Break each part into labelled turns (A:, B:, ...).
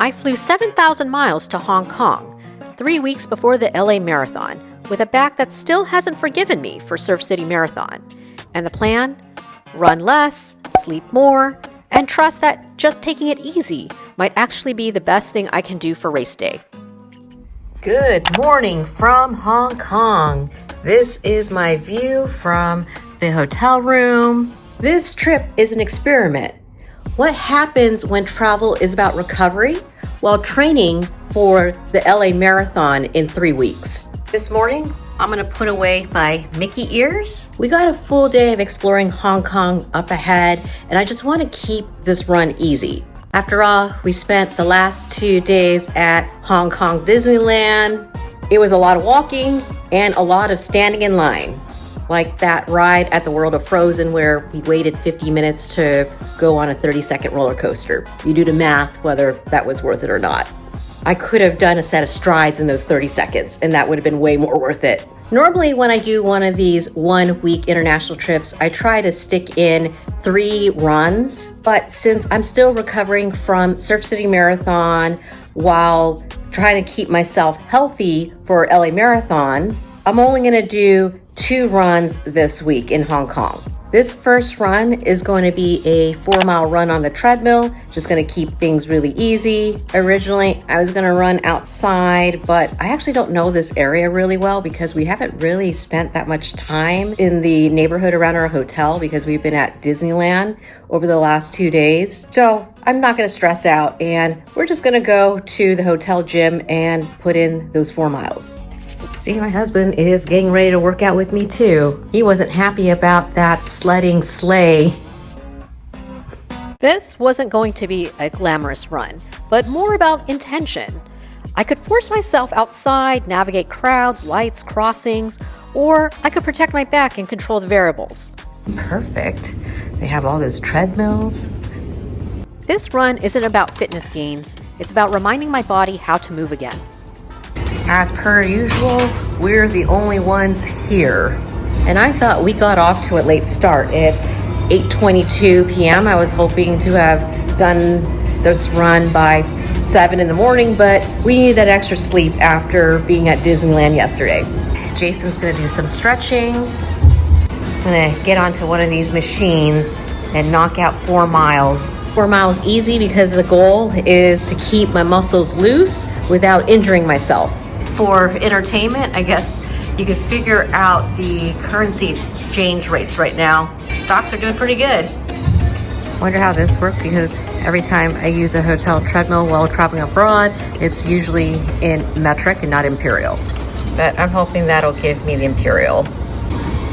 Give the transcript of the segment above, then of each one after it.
A: I flew 7,000 miles to Hong Kong, 3 weeks before the LA Marathon, with a back that still hasn't forgiven me for Surf City Marathon. And the plan? Run less, sleep more, and trust that just taking it easy might actually be the best thing I can do for race day. Good morning from Hong Kong. This is my view from the hotel room. This trip is an experiment. What happens when travel is about recovery while training for the LA Marathon in 3 weeks? This morning, I'm gonna put away my Mickey ears. We got a full day of exploring Hong Kong up ahead, and I just wanna keep this run easy. After all, we spent the last 2 days at Hong Kong Disneyland. It was a lot of walking and a lot of standing in line, like that ride at the World of Frozen where we waited 50 minutes to go on a 30-second roller coaster. You do the math whether that was worth it or not. I could have done a set of strides in those 30 seconds, and that would have been way more worth it. Normally, when I do one of these 1 week international trips, I try to stick in 3 runs. But since I'm still recovering from Surf City Marathon while trying to keep myself healthy for LA Marathon, I'm only gonna do 2 runs this week in Hong Kong. This first run is going to be a 4-mile run on the treadmill, just going to keep things really easy. Originally, I was going to run outside, but I actually don't know this area really well because we haven't really spent that much time in the neighborhood around our hotel because we've been at Disneyland over the last 2 days. So I'm not going to stress out, and we're just going to go to the hotel gym and put in those 4 miles. See, my husband is getting ready to work out with me too. He wasn't happy about that sledding sleigh. This wasn't going to be a glamorous run, but more about intention. I could force myself outside, navigate crowds, lights, crossings, or I could protect my back and control the variables. Perfect. They have all those treadmills. This run isn't about fitness gains. It's about reminding my body how to move again. As per usual, we're the only ones here. And I thought we got off to a late start. It's 8:22 p.m. I was hoping to have done this run by 7 in the morning, but we needed that extra sleep after being at Disneyland yesterday. Jason's gonna do some stretching. I'm gonna get onto one of these machines and knock out 4 miles. 4 miles easy because the goal is to keep my muscles loose without injuring myself. For entertainment, I guess you could figure out the currency exchange rates right now. Stocks are doing pretty good. Wonder how this works because every time I use a hotel treadmill while traveling abroad, it's usually in metric and not imperial. But I'm hoping that'll give me the imperial.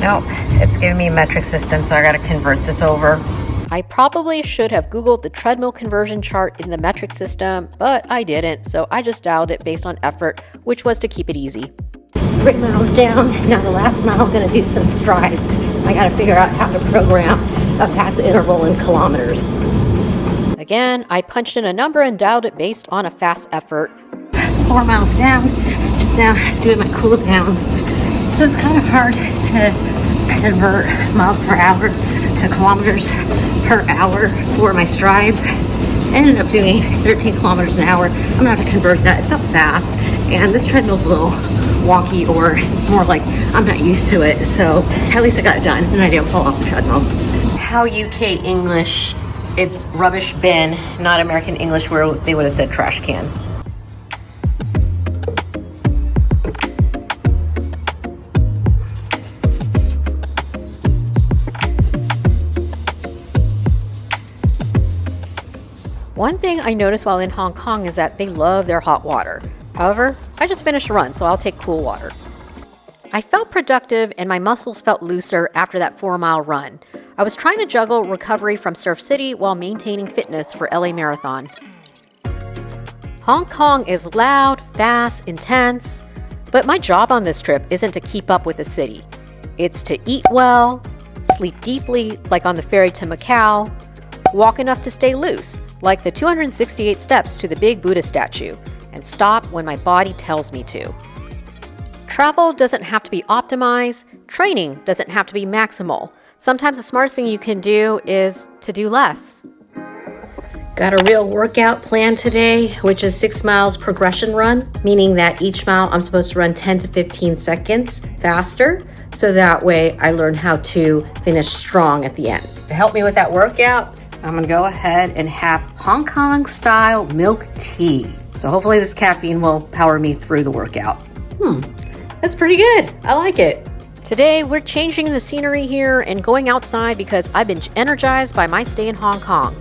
A: Nope, it's giving me a metric system, so I gotta convert this over. I probably should have Googled the treadmill conversion chart in the metric system, but I didn't, so I just dialed it based on effort, which was to keep it easy. 3 miles down, now the last mile I'm gonna do some strides. I gotta figure out how to program a fast interval in kilometers. Again, I punched in a number and dialed it based on a fast effort. 4 miles down, just now doing my cool down. It was kind of hard to convert miles per hour to kilometers per hour for my strides. I ended up doing 13 kilometers an hour. I'm gonna have to convert that. It felt fast, and this treadmill's a little wonky, or it's more like I'm not used to it, so at least I got it done and I didn't fall off the treadmill. How UK English, it's rubbish bin, not American English where they would have said trash can. One thing I noticed while in Hong Kong is that they love their hot water. However, I just finished a run, so I'll take cool water. I felt productive and my muscles felt looser after that 4-mile run. I was trying to juggle recovery from Surf City while maintaining fitness for LA Marathon. Hong Kong is loud, fast, intense, but my job on this trip isn't to keep up with the city. It's to eat well, sleep deeply, like on the ferry to Macau, walk enough to stay loose, like the 268 steps to the big Buddha statue, and stop when my body tells me to. Travel doesn't have to be optimized. Training doesn't have to be maximal. Sometimes the smartest thing you can do is to do less. Got a real workout plan today, which is 6 miles progression run, meaning that each mile I'm supposed to run 10 to 15 seconds faster, so that way I learn how to finish strong at the end. To help me with that workout, I'm gonna go ahead and have Hong Kong style milk tea. So hopefully this caffeine will power me through the workout. That's pretty good. I like it. Today, we're changing the scenery here and going outside because I've been energized by my stay in Hong Kong.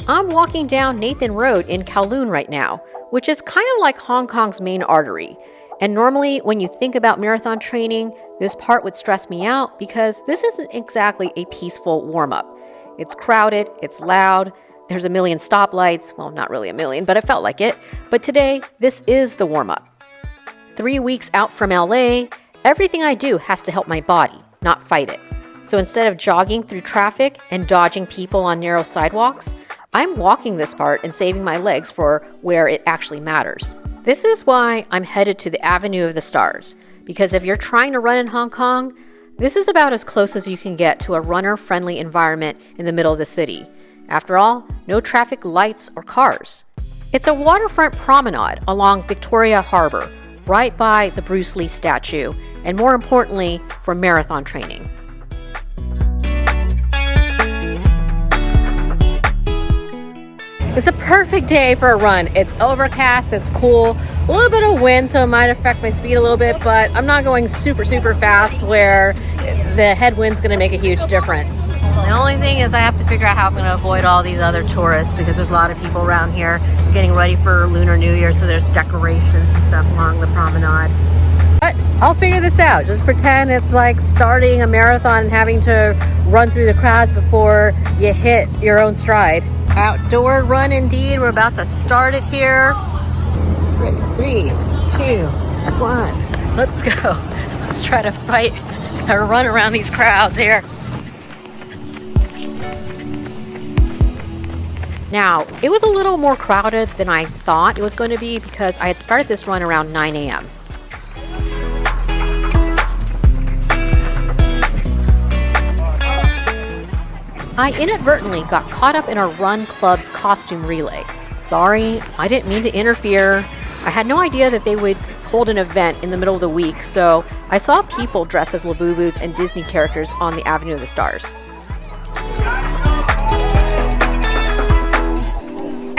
A: I'm walking down Nathan Road in Kowloon right now, which is kind of like Hong Kong's main artery. And normally, when you think about marathon training, this part would stress me out because this isn't exactly a peaceful warm-up. It's crowded, it's loud, there's a million stoplights. Well, not really a million, but it felt like it. But today, this is the warm-up. 3 weeks out from LA, everything I do has to help my body, not fight it. So instead of jogging through traffic and dodging people on narrow sidewalks, I'm walking this part and saving my legs for where it actually matters. This is why I'm headed to the Avenue of the Stars, because if you're trying to run in Hong Kong, this is about as close as you can get to a runner-friendly environment in the middle of the city. After all, no traffic lights or cars. It's a waterfront promenade along Victoria Harbour, right by the Bruce Lee statue, and more importantly, for marathon training. It's a perfect day for a run. It's overcast, it's cool, a little bit of wind, so it might affect my speed a little bit, but I'm not going super fast where the headwind's gonna make a huge difference. The only thing is I have to figure out how I'm gonna avoid all these other tourists because there's a lot of people around here getting ready for Lunar New Year, so there's decorations and stuff along the promenade. But I'll figure this out. Just pretend it's like starting a marathon and having to run through the crowds before you hit your own stride. Outdoor run indeed. We're about to start it here. 3, 2, 1. Let's go. Let's try to fight or run around these crowds here. Now, it was a little more crowded than I thought it was going to be because I had started this run around 9 a.m. I inadvertently got caught up in a run club's costume relay. Sorry, I didn't mean to interfere. I had no idea that they would hold an event in the middle of the week, so I saw people dressed as Labubus and Disney characters on the Avenue of the Stars.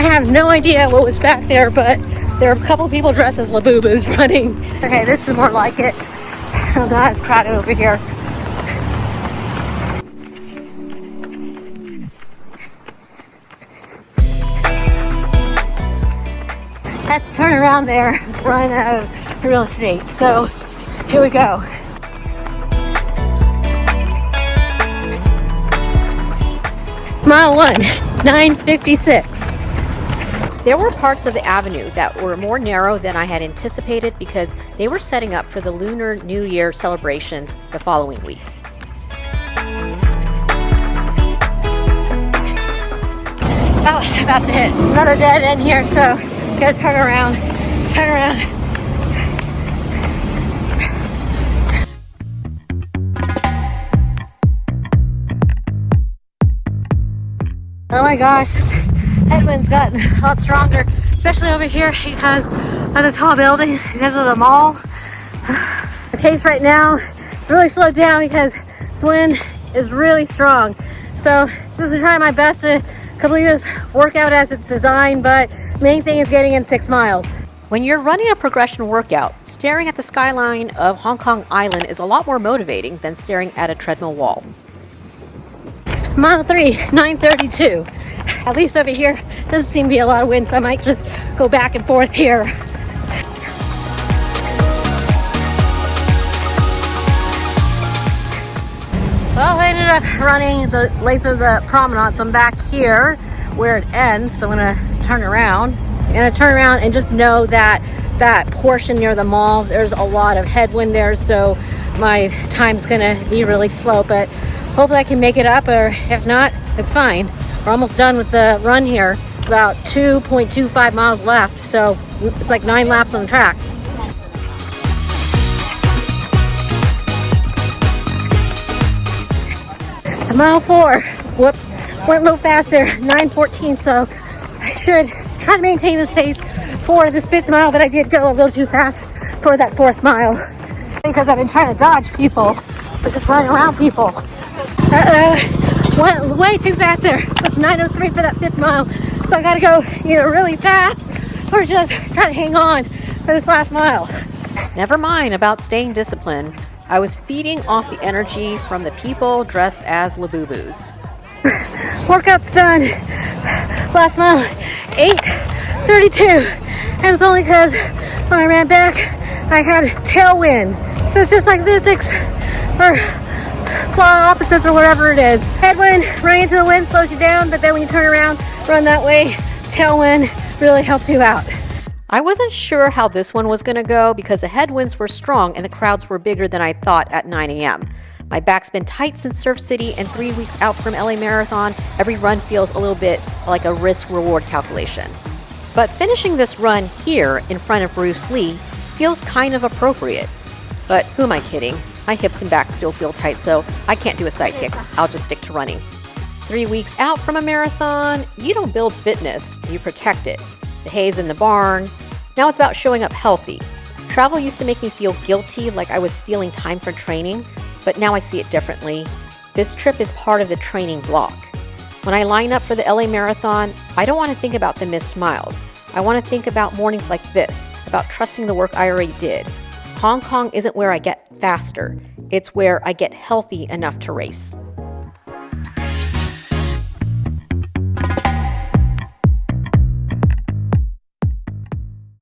A: I have no idea what was back there, but there were a couple people dressed as Labubus running. Okay, this is more like it. Oh, God, it's crowded over here. Let's turn around there, run out of real estate. So here we go. Mile 1, 9:56. There were parts of the avenue that were more narrow than I had anticipated because they were setting up for the Lunar New Year celebrations the following week. Oh, about to hit another dead end here, so gotta turn around. Oh my gosh, this headwind's gotten a lot stronger, especially over here because of the tall buildings, because of the mall. The pace right now is really slowed down because this wind is really strong. So just trying my best to complete this workout as it's designed, but main thing is getting in 6 miles. When you're running a progression workout, staring at the skyline of Hong Kong Island is a lot more motivating than staring at a treadmill wall. Mile 3, 9:32. At least over here, doesn't seem to be a lot of wind, so I might just go back and forth here. Well, I ended up running the length of the promenade, so I'm back here where it ends, so I'm gonna turn around. I'm gonna turn around and just know that that portion near the mall, there's a lot of headwind there, so my time's gonna be really slow, but hopefully I can make it up, or if not, it's fine. We're almost done with the run here. About 2.25 miles left, so it's like 9 laps on the track. Mile 4, whoops, went a little faster, 9:14, so I
B: should try to maintain this pace for this 5th mile, but I did go a little too fast for that 4th mile because I've been trying to dodge people, so just running around people. Went way too fast there. It's 9:03 for that 5th mile, so I gotta go either really fast or just try to hang on for this last mile.
A: Never mind about staying disciplined. I was feeding off the energy from the people dressed as Labubus.
B: Workout's done. Last mile, 8:32. And it's only because when I ran back, I had tailwind. So it's just like physics or law opposites or whatever it is. Headwind, running into the wind slows you down, but then when you turn around, run that way, tailwind really helps you out.
A: I wasn't sure how this one was going to go because the headwinds were strong and the crowds were bigger than I thought at 9 a.m. My back's been tight since Surf City, and 3 weeks out from LA Marathon, every run feels a little bit like a risk-reward calculation. But finishing this run here in front of Bruce Lee feels kind of appropriate. But who am I kidding? My hips and back still feel tight, so I can't do a sidekick. I'll just stick to running. 3 weeks out from a marathon, you don't build fitness, you protect it. The hay's in the barn. Now it's about showing up healthy. Travel used to make me feel guilty, like I was stealing time from training, but now I see it differently. This trip is part of the training block. When I line up for the LA Marathon, I don't want to think about the missed miles. I want to think about mornings like this, about trusting the work I already did. Hong Kong isn't where I get faster. It's where I get healthy enough to race.